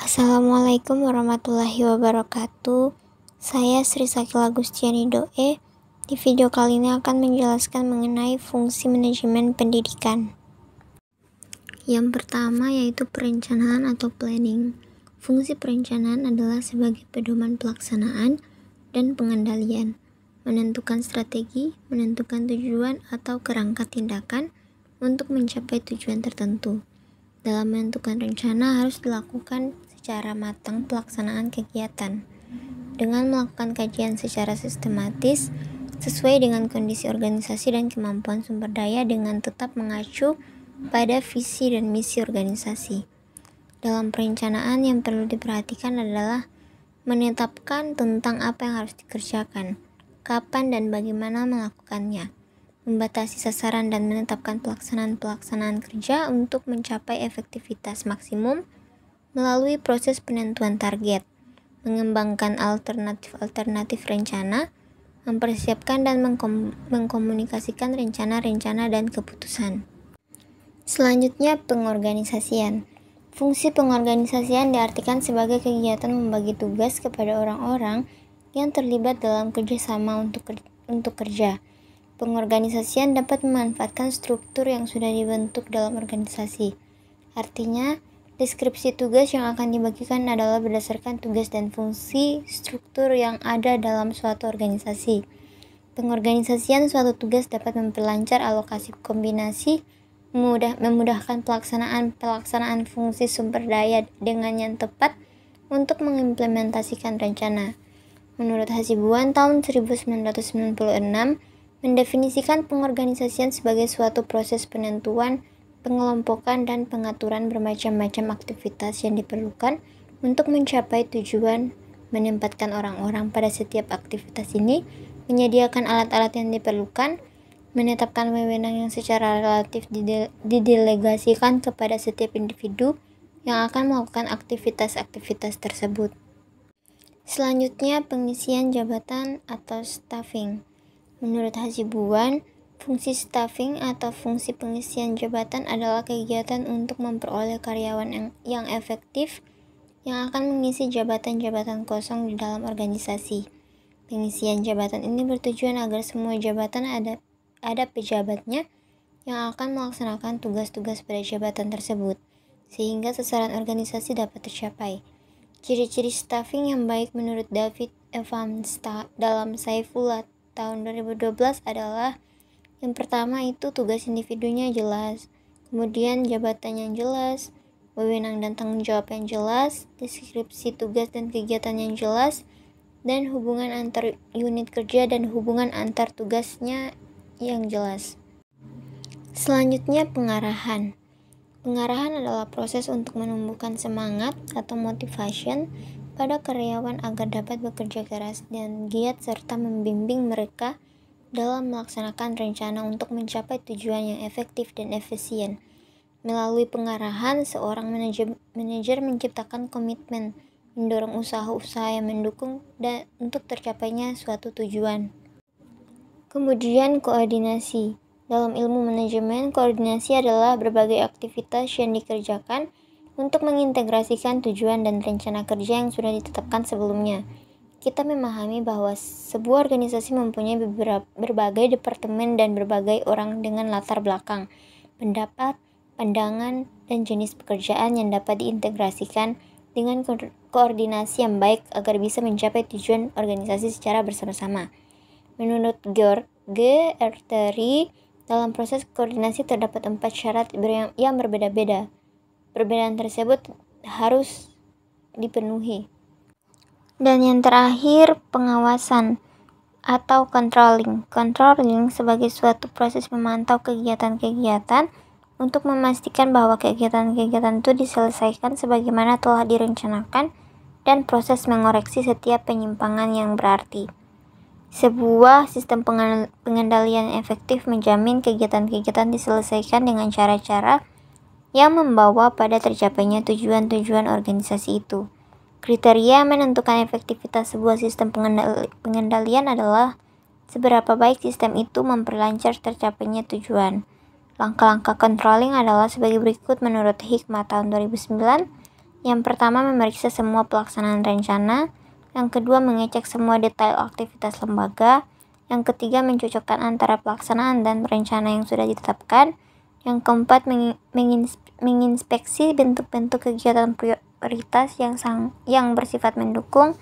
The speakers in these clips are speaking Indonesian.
Assalamualaikum warahmatullahi wabarakatuh. Saya Sri Sakila Gustiani Doe. Di video kali ini akan menjelaskan mengenai fungsi manajemen pendidikan. Yang pertama yaitu perencanaan atau planning. Fungsi perencanaan adalah sebagai pedoman pelaksanaan dan pengendalian, menentukan strategi, menentukan tujuan atau kerangka tindakan untuk mencapai tujuan tertentu. Dalam menentukan rencana harus dilakukan secara matang pelaksanaan kegiatan dengan melakukan kajian secara sistematis sesuai dengan kondisi organisasi dan kemampuan sumber daya dengan tetap mengacu pada visi dan misi organisasi. Dalam perencanaan yang perlu diperhatikan adalah menetapkan tentang apa yang harus dikerjakan, kapan dan bagaimana melakukannya, membatasi sasaran dan menetapkan pelaksanaan kerja untuk mencapai efektivitas maksimum melalui proses penentuan target, mengembangkan alternatif rencana, mempersiapkan dan mengkomunikasikan rencana dan keputusan. Selanjutnya, pengorganisasian. Fungsi pengorganisasian diartikan sebagai kegiatan membagi tugas kepada orang-orang yang terlibat dalam kerjasama untuk kerja. Pengorganisasian dapat memanfaatkan struktur yang sudah dibentuk dalam organisasi. Artinya, deskripsi tugas yang akan dibagikan adalah berdasarkan tugas dan fungsi struktur yang ada dalam suatu organisasi. Pengorganisasian suatu tugas dapat memperlancar alokasi kombinasi, memudahkan pelaksanaan fungsi sumber daya dengan yang tepat untuk mengimplementasikan rencana. Menurut Hasibuan tahun 1996, mendefinisikan pengorganisasian sebagai suatu proses penentuan, pengelompokan, dan pengaturan bermacam-macam aktivitas yang diperlukan untuk mencapai tujuan, menempatkan orang-orang pada setiap aktivitas ini, menyediakan alat-alat yang diperlukan, menetapkan wewenang yang secara relatif didelegasikan kepada setiap individu yang akan melakukan aktivitas-aktivitas tersebut. Selanjutnya, pengisian jabatan atau staffing. Menurut Hasibuan, fungsi staffing atau fungsi pengisian jabatan adalah kegiatan untuk memperoleh karyawan yang efektif yang akan mengisi jabatan-jabatan kosong di dalam organisasi. Pengisian jabatan ini bertujuan agar semua jabatan ada pejabatnya yang akan melaksanakan tugas-tugas pada jabatan tersebut, sehingga sasaran organisasi dapat tercapai. Ciri-ciri staffing yang baik menurut David Evans dalam Saifullah tahun 2012 adalah: yang pertama itu tugas individunya jelas, kemudian jabatan yang jelas, wewenang dan tanggung jawab yang jelas, deskripsi tugas dan kegiatan yang jelas, dan hubungan antar unit kerja dan hubungan antar tugasnya yang jelas. Selanjutnya, pengarahan. Pengarahan adalah proses untuk menumbuhkan semangat atau motivation pada karyawan agar dapat bekerja keras dan giat serta membimbing mereka dalam melaksanakan rencana untuk mencapai tujuan yang efektif dan efisien. Melalui pengarahan, seorang manajer menciptakan komitmen, mendorong usaha-usaha yang mendukung dan untuk tercapainya suatu tujuan. Kemudian, koordinasi. Dalam ilmu manajemen, koordinasi adalah berbagai aktivitas yang dikerjakan untuk mengintegrasikan tujuan dan rencana kerja yang sudah ditetapkan sebelumnya. Kita memahami bahwa sebuah organisasi mempunyai berbagai departemen dan berbagai orang dengan latar belakang, pendapat, pandangan, dan jenis pekerjaan yang dapat diintegrasikan dengan koordinasi yang baik agar bisa mencapai tujuan organisasi secara bersama-sama. Menurut G. Artery, dalam proses koordinasi terdapat 4 syarat yang berbeda-beda. Perbedaan tersebut harus dipenuhi. Dan yang terakhir, pengawasan atau controlling. Controlling sebagai suatu proses memantau kegiatan-kegiatan untuk memastikan bahwa kegiatan-kegiatan itu diselesaikan sebagaimana telah direncanakan dan proses mengoreksi setiap penyimpangan yang berarti. Sebuah sistem pengendalian efektif menjamin kegiatan-kegiatan diselesaikan dengan cara-cara yang membawa pada tercapainya tujuan-tujuan organisasi itu. Kriteria menentukan efektivitas sebuah sistem pengendalian adalah seberapa baik sistem itu memperlancar tercapainya tujuan. Langkah-langkah controlling adalah sebagai berikut menurut Hikmah tahun 2009. Yang pertama, memeriksa semua pelaksanaan rencana. Yang kedua, mengecek semua detail aktivitas lembaga. Yang ketiga, mencocokkan antara pelaksanaan dan rencana yang sudah ditetapkan. Yang keempat, menginspeksi bentuk-bentuk kegiatan prioritas yang bersifat mendukung.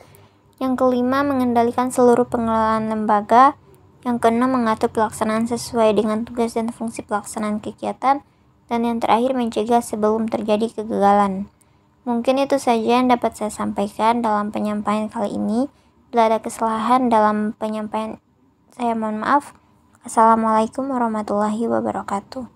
Yang kelima, mengendalikan seluruh pengelolaan lembaga. Yang keenam, mengatur pelaksanaan sesuai dengan tugas dan fungsi pelaksanaan kegiatan. Dan yang terakhir, mencegah sebelum terjadi kegagalan. Mungkin itu saja yang dapat saya sampaikan dalam penyampaian kali ini. Bila ada kesalahan dalam penyampaian, saya mohon maaf. Assalamualaikum warahmatullahi wabarakatuh.